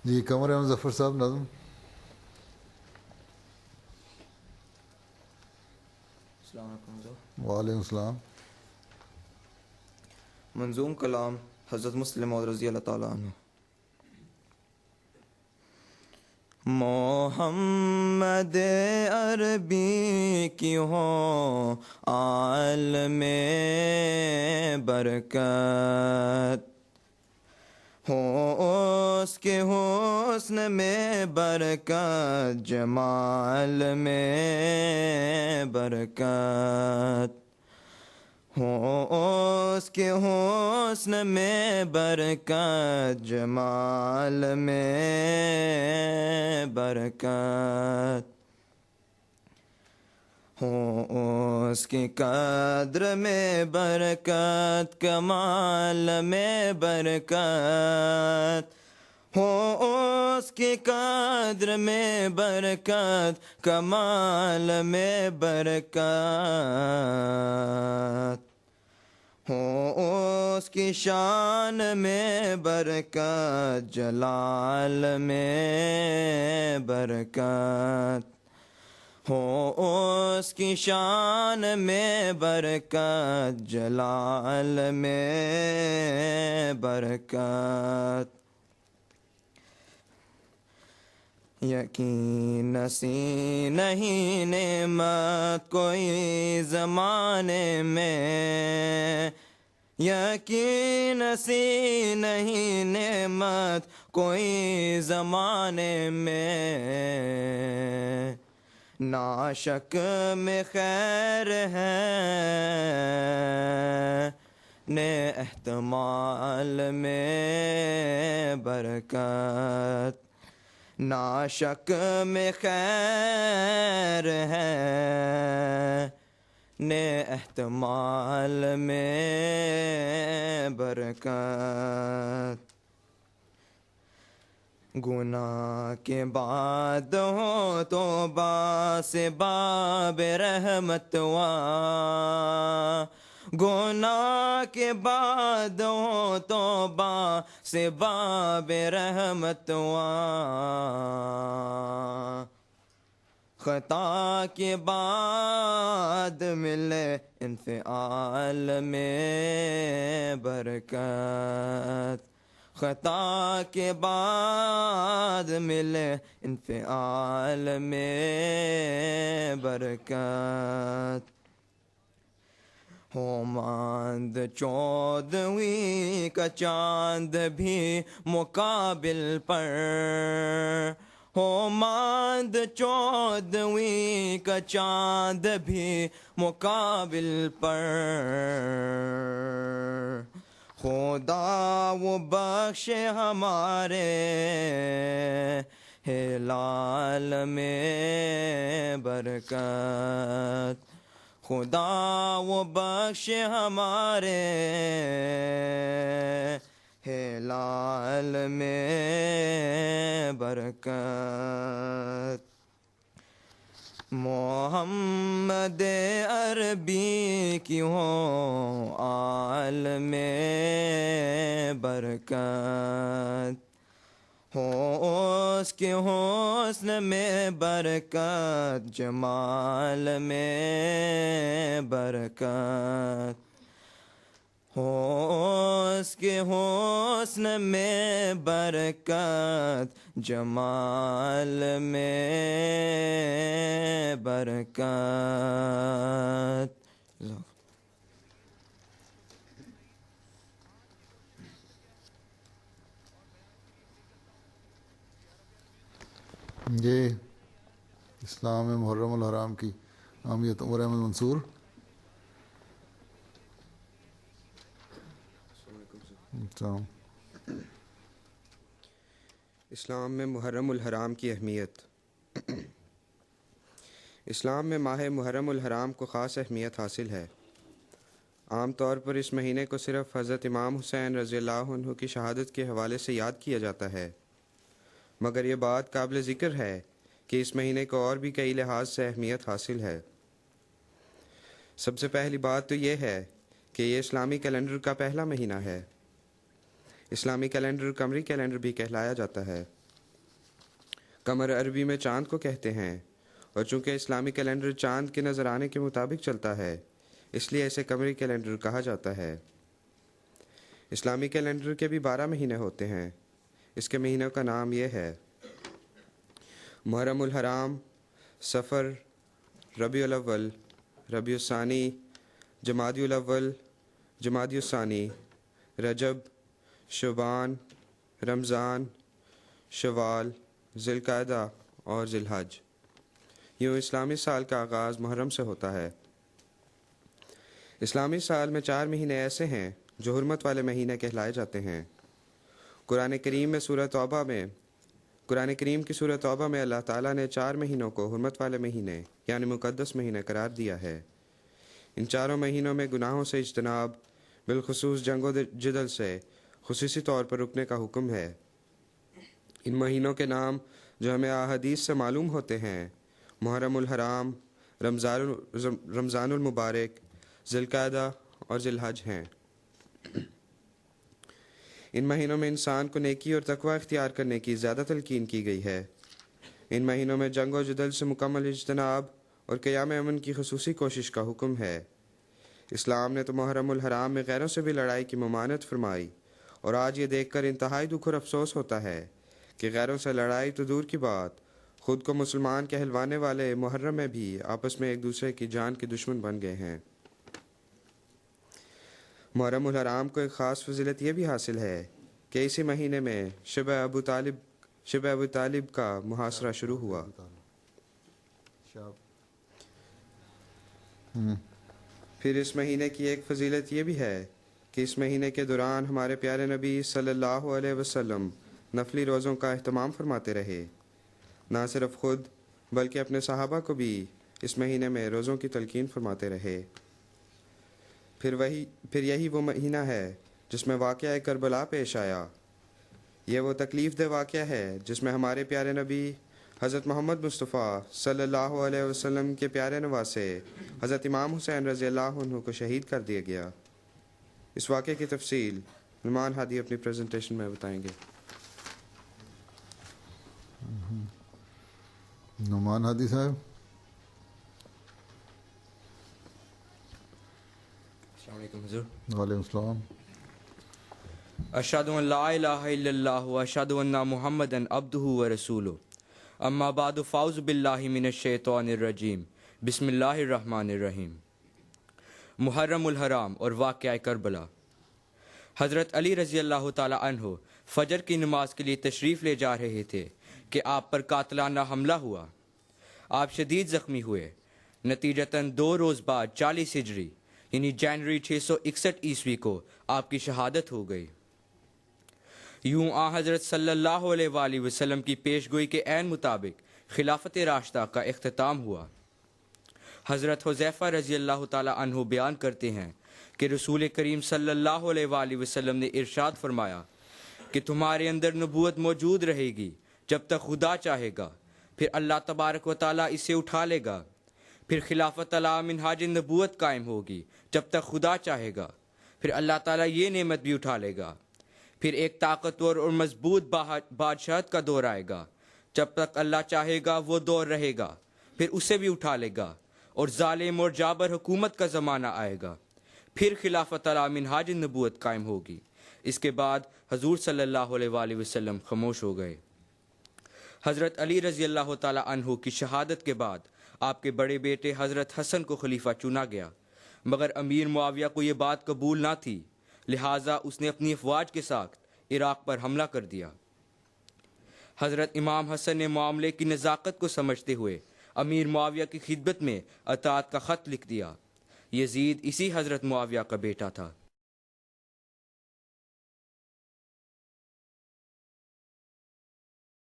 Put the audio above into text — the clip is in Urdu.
جی قمر احمد ظفر صاحب نظم. السلام علیکم. وعلیکم السلام. منظوم کلام حضرت مسلم موعود رضی اللہ تعالیٰ عنہ. محمد عربی کی ہو عالم برکت، ہو اس کے حسن میں برکت، جمال میں برکت، ہو اس کے حسن میں برکت، جمال میں برکت، ہو اس کی قدر میں برکت، کمال میں برکت، ہو اس کی قدر میں برکت، کمال میں برکت، ہو اس کی شان میں برکت، جلال میں برکت، ہو اس کی شان میں برکت، جلال میں برکت، یقین سی نہیں نعمت کوئی زمانے میں، یقین سی نہیں نعمت کوئی زمانے میں، نا شک میں خیر ہے نے احتمال میں برکت، نا شک میں خیر ہے نے احتمال میں برکت، گناہ کے بعد ہو توبہ سے باب رحمت وا، گناہ کے بعد ہو توبہ سے باب رحمت وا، خطا کے بعد ملے انفعال میں برکت، خطا کے بعد ملے انفعال میں برکت، ہو ماند چودھویں کا چاند بھی مقابل پر، ہو ماند چودھویں کا چاند بھی مقابل پر، خدا وہ بخش ہمارے ہلال میں برکت، خدا وہ بخش ہمارے ہلال میں برکت، محمد عربی کی ہو عالم برکت، ہو اس کے حسن میں برکت، جمال میں برکت، ہو اس کے حسن میں برکت، جمال میں برکت. یہ اسلام میں محرم الحرام کی اہمیت. عمر احمد منصور. السلام. اسلام میں محرم الحرام کی اہمیت. اسلام میں ماہ محرم الحرام کو خاص اہمیت حاصل ہے. عام طور پر اس مہینے کو صرف حضرت امام حسین رضی اللہ عنہ کی شہادت کے حوالے سے یاد کیا جاتا ہے، مگر یہ بات قابل ذکر ہے کہ اس مہینے کو اور بھی کئی لحاظ سے اہمیت حاصل ہے. سب سے پہلی بات تو یہ ہے کہ یہ اسلامی کیلنڈر کا پہلا مہینہ ہے. اسلامی کیلنڈر قمری کیلنڈر بھی کہلایا جاتا ہے. قمر عربی میں چاند کو کہتے ہیں، اور چونکہ اسلامی کیلنڈر چاند کے نظر آنے کے مطابق چلتا ہے اس لیے اسے قمری کیلنڈر کہا جاتا ہے۔ اسلامی کیلنڈر کے بھی 12 مہینے ہوتے ہیں۔ اس کے مہینوں کا نام یہ ہے: محرم الحرام، صفر، ربیع الاول، ربیع الثانی، جمادی الاول، جمادی الثانی، رجب، شعبان، رمضان، شوال، ذی القعدہ اور ذی الحج۔ یوں اسلامی سال کا آغاز محرم سے ہوتا ہے۔ اسلامی سال میں 4 مہینے ایسے ہیں جو حرمت والے مہینے کہلائے جاتے ہیں۔ قرآن کریم کی سورۃ توبہ میں اللہ تعالیٰ نے 4 مہینوں کو حرمت والے مہینے یعنی مقدس مہینے قرار دیا ہے۔ ان 4 مہینوں میں گناہوں سے اجتناب، بالخصوص جنگ و جدل سے خصوصی طور پر رکنے کا حکم ہے۔ ان مہینوں کے نام جو ہمیں احادیث سے معلوم ہوتے ہیں محرم الحرام، رمضان المبارک، ذی القعدہ اور ذی الحج ہیں۔ ان مہینوں میں انسان کو نیکی اور تقوی اختیار کرنے کی زیادہ تلقین کی گئی ہے۔ ان مہینوں میں جنگ و جدل سے مکمل اجتناب اور قیام امن کی خصوصی کوشش کا حکم ہے۔ اسلام نے تو محرم الحرام میں غیروں سے بھی لڑائی کی ممانعت فرمائی، اور آج یہ دیکھ کر انتہائی دکھ اور افسوس ہوتا ہے کہ غیروں سے لڑائی تو دور کی بات، خود کو مسلمان کہلوانے والے محرم میں بھی آپس میں ایک دوسرے کی جان کے دشمن بن گئے ہیں۔ محرم الحرام کو ایک خاص فضیلت یہ بھی حاصل ہے کہ اسی مہینے میں شب ابو طالب کا محاصرہ شروع ہوا۔ پھر اس مہینے کی ایک فضیلت یہ بھی ہے کہ اس مہینے کے دوران ہمارے پیارے نبی صلی اللہ علیہ وسلم نفلی روزوں کا اہتمام فرماتے رہے۔ نہ صرف خود بلکہ اپنے صحابہ کو بھی اس مہینے میں روزوں کی تلقین فرماتے رہے۔ پھر یہی وہ مہینہ ہے جس میں واقعہ کربلا پیش آیا۔ یہ وہ تکلیف دہ واقعہ ہے جس میں ہمارے پیارے نبی حضرت محمد مصطفیٰ صلی اللہ علیہ وسلم کے پیارے نواسے حضرت امام حسین رضی اللہ عنہ کو شہید کر دیا گیا۔ اس واقعے کی تفصیل نعمان ہادی اپنی پریزنٹیشن میں بتائیں گے۔ نعمان ہادی صاحب۔ السلام علیکم حضور۔ وعلیکم السلام۔ اشہد ان لا الہ الا اللہ واشہد ان محمدا عبدہ ورسولہ، اما بعد فاعوذ باللہ من الشیطان الرجیم، بسم اللہ الرحمن الرحیم۔ محرم الحرام اور واقعہ کربلا۔ حضرت علی رضی اللہ تعالی عنہ فجر کی نماز کے لیے تشریف لے جا رہے تھے کہ آپ پر قاتلانہ حملہ ہوا۔ آپ شدید زخمی ہوئے۔ نتیجتاً 2 روز بعد 40 ہجری یعنی جنوری 661 عیسوی کو آپ کی شہادت ہو گئی۔ یوں حضرت صلی اللہ علیہ وآلہ وسلم کی پیش گوئی کے عین مطابق خلافت راشدہ کا اختتام ہوا۔ حضرت حذیفہ رضی اللہ تعالی عنہ بیان کرتے ہیں کہ رسول کریم صلی اللہ علیہ وآلہ وسلم نے ارشاد فرمایا کہ تمہارے اندر نبوت موجود رہے گی جب تک خدا چاہے گا، پھر اللہ تبارک و تعالیٰ اسے اٹھا لے گا، پھر خلافت علی منہاج نبوت قائم ہوگی جب تک خدا چاہے گا، پھر اللہ تعالیٰ یہ نعمت بھی اٹھا لے گا، پھر ایک طاقتور اور مضبوط بادشاہت کا دور آئے گا، جب تک اللہ چاہے گا وہ دور رہے گا، پھر اسے بھی اٹھا لے گا، اور ظالم اور جابر حکومت کا زمانہ آئے گا، پھر خلافت علی منہاج نبوت قائم ہوگی۔ اس کے بعد حضور صلی اللہ علیہ وآلہ وسلم خاموش ہو گئے۔ حضرت علی رضی اللہ تعالی عنہ کی شہادت کے بعد آپ کے بڑے بیٹے حضرت حسن کو خلیفہ چنا گیا، مگر امیر معاویہ کو یہ بات قبول نہ تھی، لہٰذا اس نے اپنی افواج کے ساتھ عراق پر حملہ کر دیا۔ حضرت امام حسن نے معاملے کی نزاکت کو سمجھتے ہوئے امیر معاویہ کی خدمت میں اطاعت کا خط لکھ دیا۔ یزید اسی حضرت معاویہ کا بیٹا تھا۔